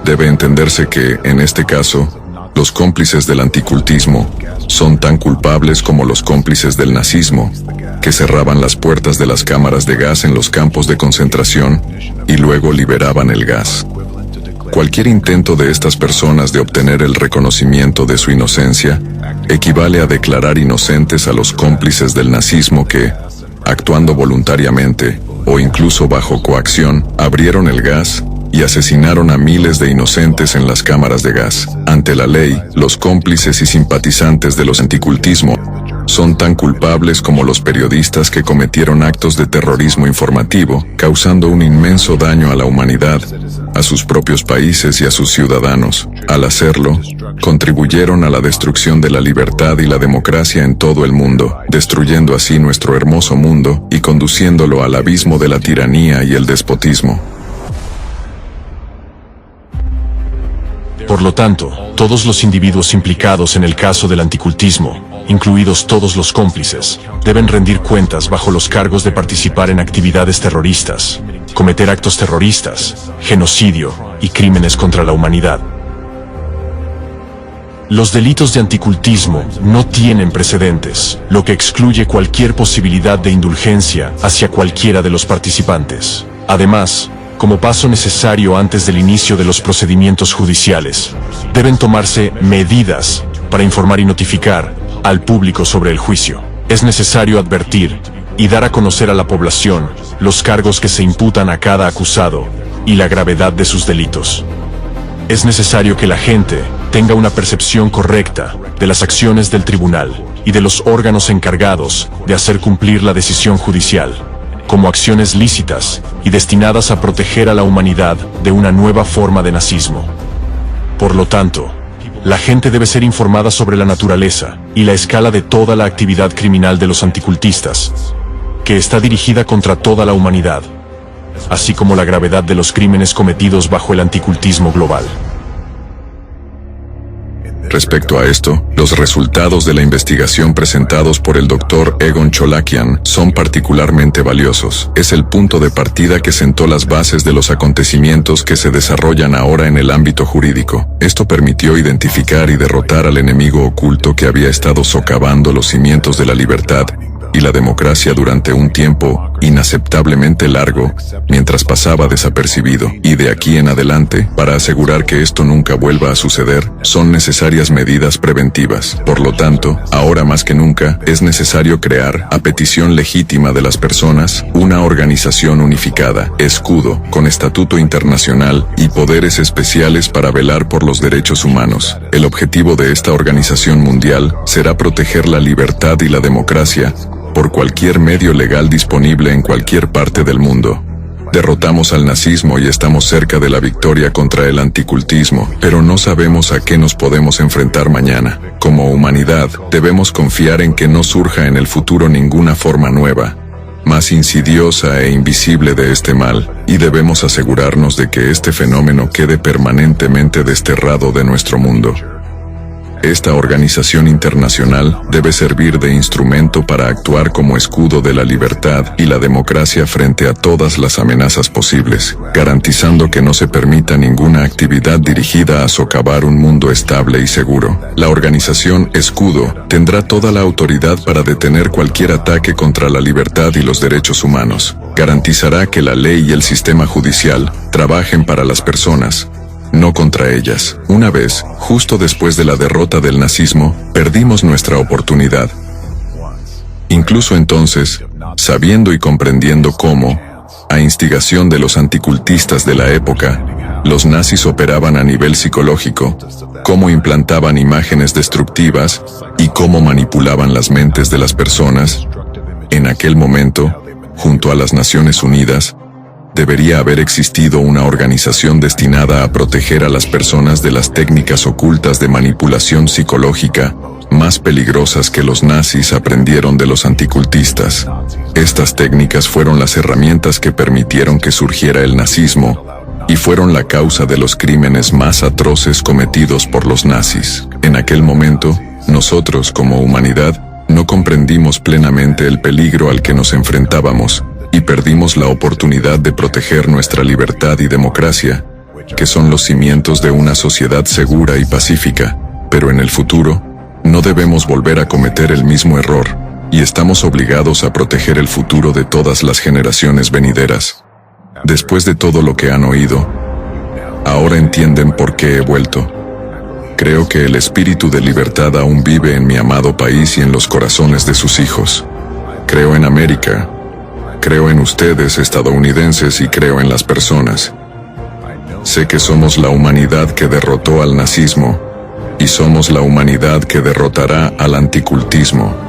Debe entenderse que, en este caso, los cómplices del anticultismo son tan culpables como los cómplices del nazismo, que cerraban las puertas de las cámaras de gas en los campos de concentración y luego liberaban el gas. Cualquier intento de estas personas de obtener el reconocimiento de su inocencia equivale a declarar inocentes a los cómplices del nazismo que, actuando voluntariamente o incluso bajo coacción, abrieron el gas y asesinaron a miles de inocentes en las cámaras de gas. Ante la ley, los cómplices y simpatizantes de los anticultismo son tan culpables como los periodistas que cometieron actos de terrorismo informativo, causando un inmenso daño a la humanidad, a sus propios países y a sus ciudadanos. Al hacerlo, contribuyeron a la destrucción de la libertad y la democracia en todo el mundo, destruyendo así nuestro hermoso mundo y conduciéndolo al abismo de la tiranía y el despotismo. Por lo tanto, todos los individuos implicados en el caso del anticultismo, incluidos todos los cómplices, deben rendir cuentas bajo los cargos de participar en actividades terroristas, cometer actos terroristas, genocidio y crímenes contra la humanidad. Los delitos de anticultismo no tienen precedentes, lo que excluye cualquier posibilidad de indulgencia hacia cualquiera de los participantes. Además, como paso necesario antes del inicio de los procedimientos judiciales, deben tomarse medidas para informar y notificar al público sobre el juicio. Es necesario advertir y dar a conocer a la población los cargos que se imputan a cada acusado y la gravedad de sus delitos. Es necesario que la gente tenga una percepción correcta de las acciones del tribunal y de los órganos encargados de hacer cumplir la decisión judicial, como acciones lícitas y destinadas a proteger a la humanidad de una nueva forma de nazismo. Por lo tanto, la gente debe ser informada sobre la naturaleza y la escala de toda la actividad criminal de los anticultistas, que está dirigida contra toda la humanidad, así como la gravedad de los crímenes cometidos bajo el anticultismo global. Respecto a esto, los resultados de la investigación presentados por el Dr. Egon Cholakian son particularmente valiosos. Es el punto de partida que sentó las bases de los acontecimientos que se desarrollan ahora en el ámbito jurídico. Esto permitió identificar y derrotar al enemigo oculto que había estado socavando los cimientos de la libertad y la democracia durante un tiempo inaceptablemente largo, mientras pasaba desapercibido. Y de aquí en adelante, para asegurar que esto nunca vuelva a suceder, son necesarias medidas preventivas. Por lo tanto, ahora más que nunca, es necesario crear, a petición legítima de las personas, una organización unificada, escudo, con estatuto internacional y poderes especiales para velar por los derechos humanos. El objetivo de esta organización mundial será proteger la libertad y la democracia por cualquier medio legal disponible en cualquier parte del mundo. Derrotamos al nazismo y estamos cerca de la victoria contra el anticultismo, pero no sabemos a qué nos podemos enfrentar mañana. Como humanidad, debemos confiar en que no surja en el futuro ninguna forma nueva, más insidiosa e invisible de este mal, y debemos asegurarnos de que este fenómeno quede permanentemente desterrado de nuestro mundo. Esta organización internacional debe servir de instrumento para actuar como escudo de la libertad y la democracia frente a todas las amenazas posibles, garantizando que no se permita ninguna actividad dirigida a socavar un mundo estable y seguro. La organización Escudo tendrá toda la autoridad para detener cualquier ataque contra la libertad y los derechos humanos. Garantizará que la ley y el sistema judicial trabajen para las personas, no contra ellas. Una vez, justo después de la derrota del nazismo, perdimos nuestra oportunidad. Incluso entonces, sabiendo y comprendiendo cómo, a instigación de los anticultistas de la época, los nazis operaban a nivel psicológico, cómo implantaban imágenes destructivas y cómo manipulaban las mentes de las personas, en aquel momento, junto a las Naciones Unidas, debería haber existido una organización destinada a proteger a las personas de las técnicas ocultas de manipulación psicológica, más peligrosas que los nazis aprendieron de los anticultistas. Estas técnicas fueron las herramientas que permitieron que surgiera el nazismo, y fueron la causa de los crímenes más atroces cometidos por los nazis. En aquel momento, nosotros, como humanidad, no comprendimos plenamente el peligro al que nos enfrentábamos y perdimos la oportunidad de proteger nuestra libertad y democracia, que son los cimientos de una sociedad segura y pacífica. Pero en el futuro, no debemos volver a cometer el mismo error, y estamos obligados a proteger el futuro de todas las generaciones venideras. Después de todo lo que han oído, ahora entienden por qué he vuelto. Creo que el espíritu de libertad aún vive en mi amado país y en los corazones de sus hijos. Creo en América, creo en ustedes, estadounidenses, y creo en las personas. Sé que somos la humanidad que derrotó al nazismo, y somos la humanidad que derrotará al anticultismo.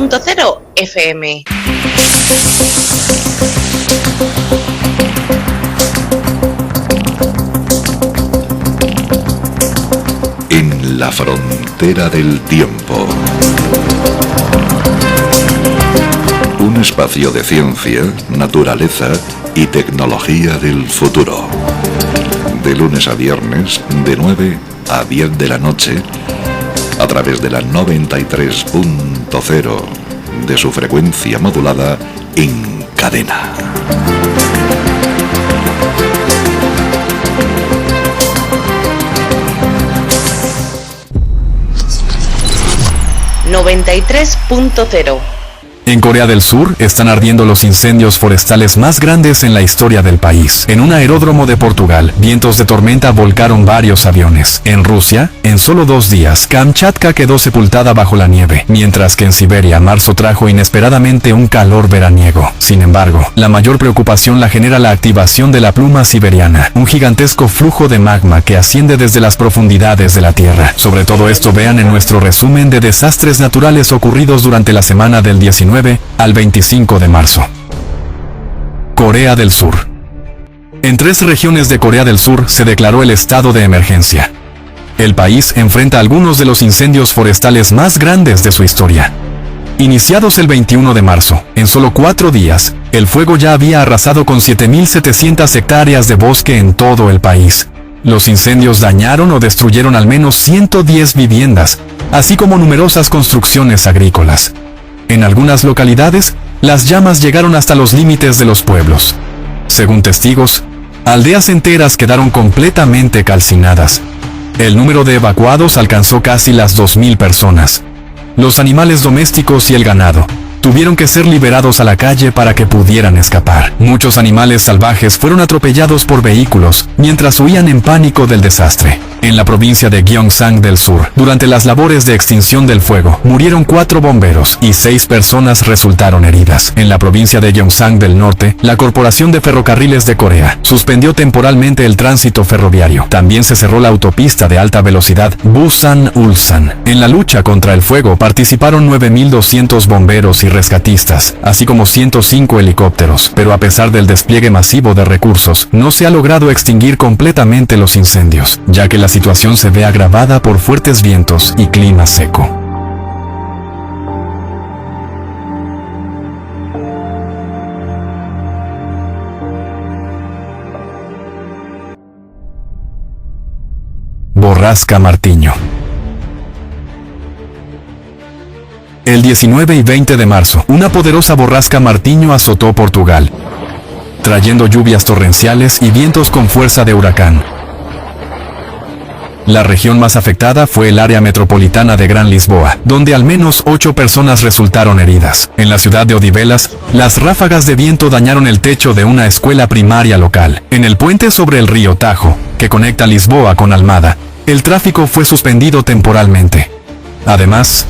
.0 FM. En la frontera del tiempo. Un espacio de ciencia, naturaleza y tecnología del futuro. De lunes a viernes, de 9 a 10 de la noche, a través de la 93.0 de su frecuencia modulada en cadena. .0 En Corea del Sur están ardiendo los incendios forestales más grandes en la historia del país. En un aeródromo de Portugal, vientos de tormenta volcaron varios aviones. En Rusia, en solo 2 días, Kamchatka quedó sepultada bajo la nieve, mientras que en Siberia, marzo trajo inesperadamente un calor veraniego. Sin embargo, la mayor preocupación la genera la activación de la pluma siberiana, un gigantesco flujo de magma que asciende desde las profundidades de la Tierra. Sobre todo esto vean en nuestro resumen de desastres naturales ocurridos durante la semana del 19 al 25 de marzo. Corea del Sur. En 3 regiones de Corea del Sur se declaró el estado de emergencia. El país enfrenta algunos de los incendios forestales más grandes de su historia. Iniciados el 21 de marzo, en solo 4 días, el fuego ya había arrasado con 7.700 hectáreas de bosque en todo el país. Los incendios dañaron o destruyeron al menos 110 viviendas, así como numerosas construcciones agrícolas. En algunas localidades, las llamas llegaron hasta los límites de los pueblos. Según testigos, aldeas enteras quedaron completamente calcinadas. El número de evacuados alcanzó casi las 2.000 personas. Los animales domésticos y el ganado tuvieron que ser liberados a la calle para que pudieran escapar. Muchos animales salvajes fueron atropellados por vehículos mientras huían en pánico del desastre. En la provincia de Gyeongsang del Sur, durante las labores de extinción del fuego, murieron 4 bomberos y 6 personas resultaron heridas. En la provincia de Gyeongsang del Norte, la Corporación de Ferrocarriles de Corea suspendió temporalmente el tránsito ferroviario. También se cerró la autopista de alta velocidad Busan-Ulsan. En la lucha contra el fuego participaron 9.200 bomberos y rescatistas, así como 105 helicópteros. Pero a pesar del despliegue masivo de recursos, no se ha logrado extinguir completamente los incendios, ya que la situación se ve agravada por fuertes vientos y clima seco. Borrasca Martiño. El 19 y 20 de marzo, una poderosa borrasca Martiño azotó Portugal, trayendo lluvias torrenciales y vientos con fuerza de huracán. La región más afectada fue el área metropolitana de Gran Lisboa, donde al menos 8 personas resultaron heridas. En la ciudad de Odivelas, las ráfagas de viento dañaron el techo de una escuela primaria local. En el puente sobre el río Tajo, que conecta Lisboa con Almada, el tráfico fue suspendido temporalmente. Además,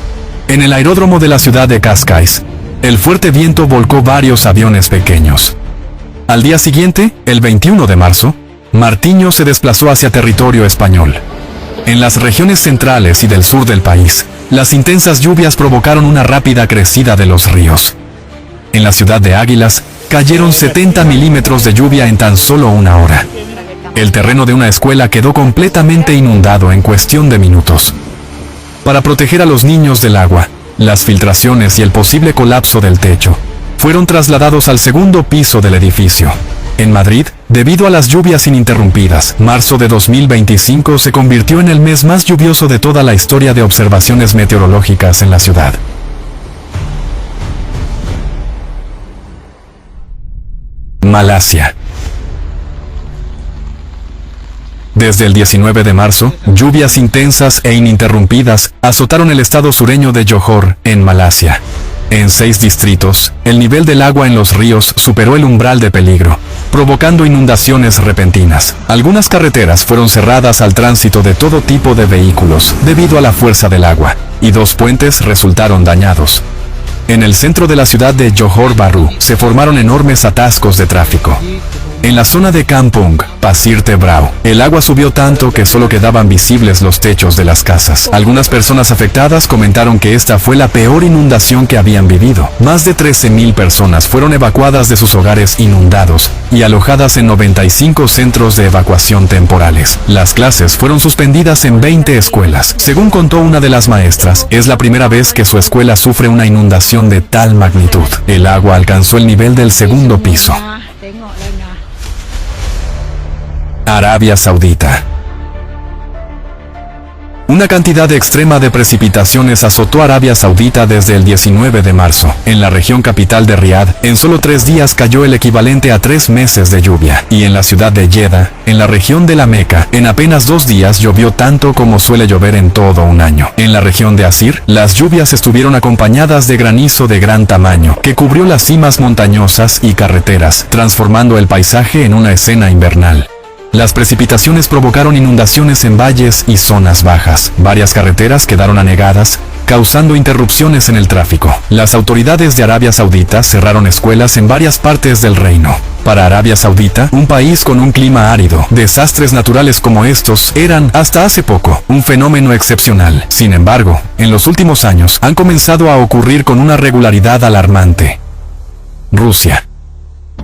en el aeródromo de la ciudad de Cascais, el fuerte viento volcó varios aviones pequeños. Al día siguiente, el 21 de marzo, Martiño se desplazó hacia territorio español. En las regiones centrales y del sur del país, las intensas lluvias provocaron una rápida crecida de los ríos. En la ciudad de Águilas, cayeron 70 milímetros de lluvia en tan solo una hora. El terreno de una escuela quedó completamente inundado en cuestión de minutos. Para proteger a los niños del agua, las filtraciones y el posible colapso del techo, fueron trasladados al segundo piso del edificio. En Madrid, debido a las lluvias ininterrumpidas, marzo de 2025 se convirtió en el mes más lluvioso de toda la historia de observaciones meteorológicas en la ciudad. Malasia. Desde el 19 de marzo, lluvias intensas e ininterrumpidas azotaron el estado sureño de Johor, en Malasia. En 6 distritos, el nivel del agua en los ríos superó el umbral de peligro, provocando inundaciones repentinas. Algunas carreteras fueron cerradas al tránsito de todo tipo de vehículos debido a la fuerza del agua, y 2 puentes resultaron dañados. En el centro de la ciudad de Johor Bahru se formaron enormes atascos de tráfico. En la zona de Kampung, Pasir Tebrau, el agua subió tanto que solo quedaban visibles los techos de las casas. Algunas personas afectadas comentaron que esta fue la peor inundación que habían vivido. Más de 13.000 personas fueron evacuadas de sus hogares inundados y alojadas en 95 centros de evacuación temporales. Las clases fueron suspendidas en 20 escuelas. Según contó una de las maestras, es la primera vez que su escuela sufre una inundación de tal magnitud. El agua alcanzó el nivel del segundo piso. Arabia Saudita. Una cantidad extrema de precipitaciones azotó Arabia Saudita desde el 19 de marzo. En la región capital de Riad, en solo 3 días cayó el equivalente a 3 meses de lluvia. Y en la ciudad de Jeddah, en la región de la Meca, en apenas 2 días llovió tanto como suele llover en todo un año. En la región de Asir, las lluvias estuvieron acompañadas de granizo de gran tamaño, que cubrió las cimas montañosas y carreteras, transformando el paisaje en una escena invernal. Las precipitaciones provocaron inundaciones en valles y zonas bajas. Varias carreteras quedaron anegadas, causando interrupciones en el tráfico. Las autoridades de Arabia Saudita cerraron escuelas en varias partes del reino. Para Arabia Saudita, un país con un clima árido, desastres naturales como estos eran, hasta hace poco, un fenómeno excepcional. Sin embargo, en los últimos años, han comenzado a ocurrir con una regularidad alarmante. Rusia.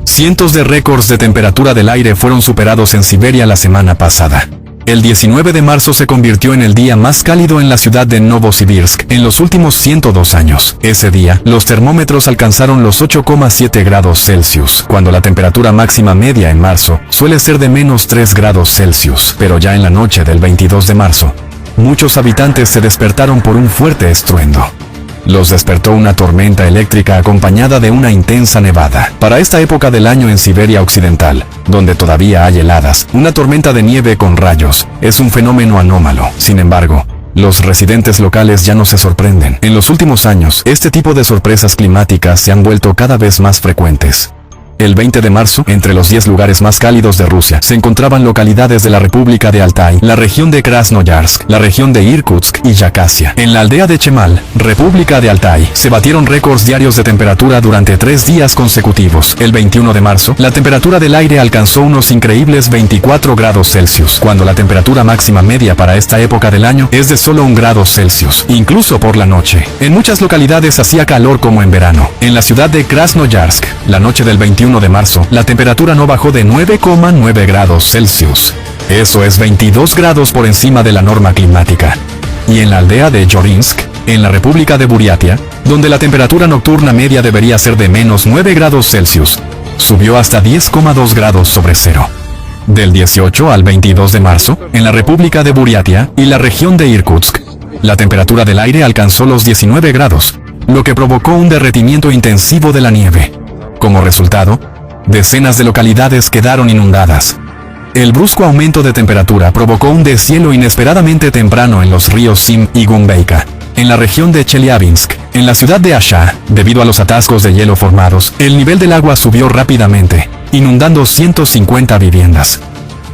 Cientos de récords de temperatura del aire fueron superados en Siberia la semana pasada. El 19 de marzo se convirtió en el día más cálido en la ciudad de Novosibirsk en los últimos 102 años. Ese día, los termómetros alcanzaron los 8,7 grados Celsius, cuando la temperatura máxima media en marzo suele ser de menos 3 grados Celsius. Pero ya en la noche del 22 de marzo, muchos habitantes se despertaron por un fuerte estruendo. Los despertó una tormenta eléctrica acompañada de una intensa nevada. Para esta época del año en Siberia Occidental, donde todavía hay heladas, una tormenta de nieve con rayos es un fenómeno anómalo. Sin embargo, los residentes locales ya no se sorprenden. En los últimos años, este tipo de sorpresas climáticas se han vuelto cada vez más frecuentes. El 20 de marzo, entre los 10 lugares más cálidos de Rusia, se encontraban localidades de la República de Altai, la región de Krasnoyarsk, la región de Irkutsk y Yakasia. En la aldea de Chemal, República de Altai, se batieron récords diarios de temperatura durante 3 días consecutivos. El 21 de marzo, la temperatura del aire alcanzó unos increíbles 24 grados Celsius, cuando la temperatura máxima media para esta época del año es de solo 1 grado Celsius, incluso por la noche. En muchas localidades hacía calor como en verano. En la ciudad de Krasnoyarsk, la noche del 21 de marzo, la temperatura no bajó de 9,9 grados Celsius. Eso es 22 grados por encima de la norma climática. Y en la aldea de Yorinsk, en la República de Buriatia, donde la temperatura nocturna media debería ser de menos 9 grados Celsius, subió hasta 10,2 grados sobre cero. Del 18 al 22 de marzo, en la República de Buriatia y la región de Irkutsk, la temperatura del aire alcanzó los 19 grados, lo que provocó un derretimiento intensivo de la nieve. Como resultado, decenas de localidades quedaron inundadas. El brusco aumento de temperatura provocó un deshielo inesperadamente temprano en los ríos Sim y Gumbeika. En la región de Chelyabinsk, en la ciudad de Asha, debido a los atascos de hielo formados, el nivel del agua subió rápidamente, inundando 150 viviendas.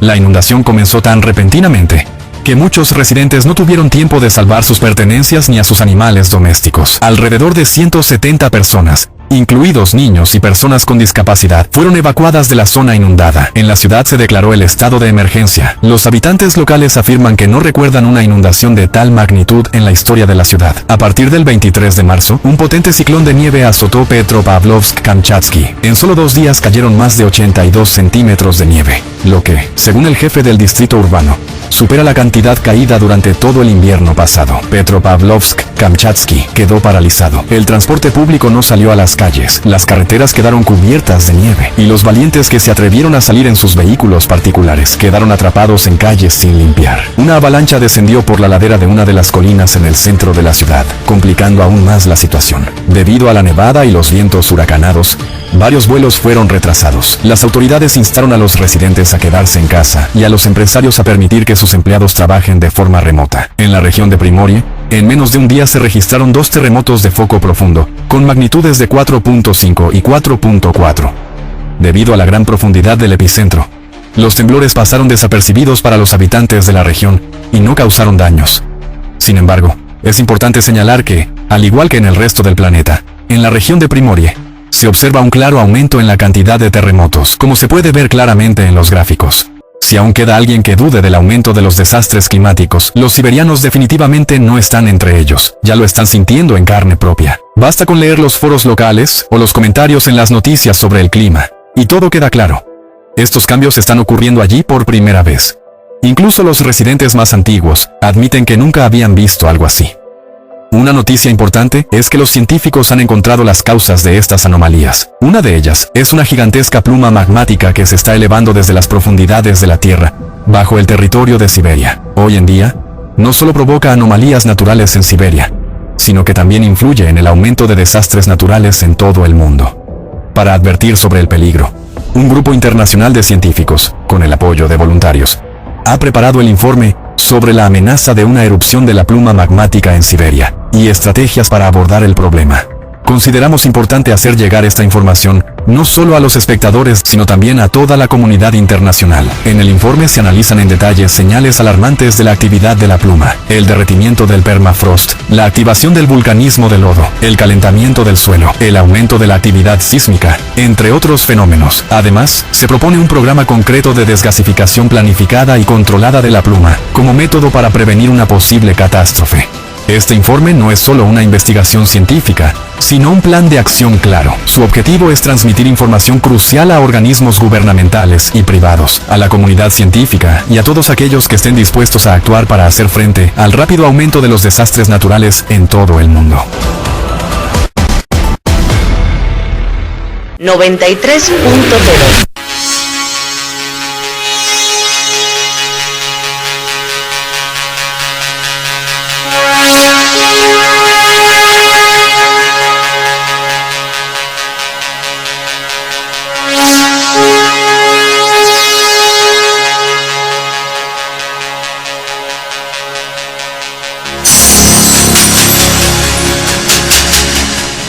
La inundación comenzó tan repentinamente que muchos residentes no tuvieron tiempo de salvar sus pertenencias ni a sus animales domésticos. Alrededor de 170 personas incluidos niños y personas con discapacidad, fueron evacuadas de la zona inundada. En la ciudad se declaró el estado de emergencia. Los habitantes locales afirman que no recuerdan una inundación de tal magnitud en la historia de la ciudad. A partir del 23 de marzo, un potente ciclón de nieve azotó Petropavlovsk-Kamchatsky. En solo 2 días cayeron más de 82 centímetros de nieve, lo que, según el jefe del distrito urbano, supera la cantidad caída durante todo el invierno pasado. Petropavlovsk-Kamchatsky quedó paralizado. El transporte público no salió a las calles, las carreteras quedaron cubiertas de nieve, y los valientes que se atrevieron a salir en sus vehículos particulares quedaron atrapados en calles sin limpiar. Una avalancha descendió por la ladera de una de las colinas en el centro de la ciudad, complicando aún más la situación. Debido a la nevada y los vientos huracanados, varios vuelos fueron retrasados. Las autoridades instaron a los residentes a quedarse en casa y a los empresarios a permitir que sus empleados trabajen de forma remota. En la región de Primorie, en menos de un día se registraron 2 terremotos de foco profundo, con magnitudes de 4.5 y 4.4. Debido a la gran profundidad del epicentro, los temblores pasaron desapercibidos para los habitantes de la región y no causaron daños. Sin embargo, es importante señalar que, al igual que en el resto del planeta, en la región de Primorie, se observa un claro aumento en la cantidad de terremotos, como se puede ver claramente en los gráficos. Si aún queda alguien que dude del aumento de los desastres climáticos, los siberianos definitivamente no están entre ellos. Ya lo están sintiendo en carne propia. Basta con leer los foros locales o los comentarios en las noticias sobre el clima, y todo queda claro. Estos cambios están ocurriendo allí por primera vez. Incluso los residentes más antiguos admiten que nunca habían visto algo así. Una noticia importante es que los científicos han encontrado las causas de estas anomalías. Una de ellas es una gigantesca pluma magmática que se está elevando desde las profundidades de la Tierra, bajo el territorio de Siberia. Hoy en día, no solo provoca anomalías naturales en Siberia, sino que también influye en el aumento de desastres naturales en todo el mundo. Para advertir sobre el peligro, un grupo internacional de científicos, con el apoyo de voluntarios, ha preparado el informe sobre la amenaza de una erupción de la pluma magmática en Siberia y estrategias para abordar el problema. Consideramos importante hacer llegar esta información no solo a los espectadores, sino también a toda la comunidad internacional. En el informe se analizan en detalle señales alarmantes de la actividad de la pluma, el derretimiento del permafrost, la activación del vulcanismo de lodo, el calentamiento del suelo, el aumento de la actividad sísmica, entre otros fenómenos. Además, se propone un programa concreto de desgasificación planificada y controlada de la pluma, como método para prevenir una posible catástrofe. Este informe no es solo una investigación científica, sino un plan de acción claro. Su objetivo es transmitir información crucial a organismos gubernamentales y privados, a la comunidad científica y a todos aquellos que estén dispuestos a actuar para hacer frente al rápido aumento de los desastres naturales en todo el mundo. 93.0.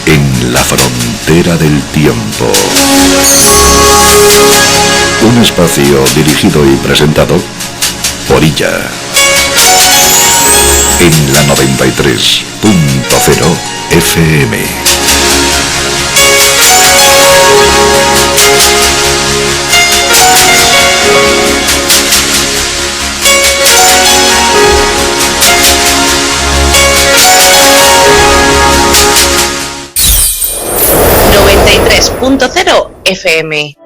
En la frontera del tiempo. Un espacio dirigido y presentado por Illa. En la 93.0 FM. .0 FM.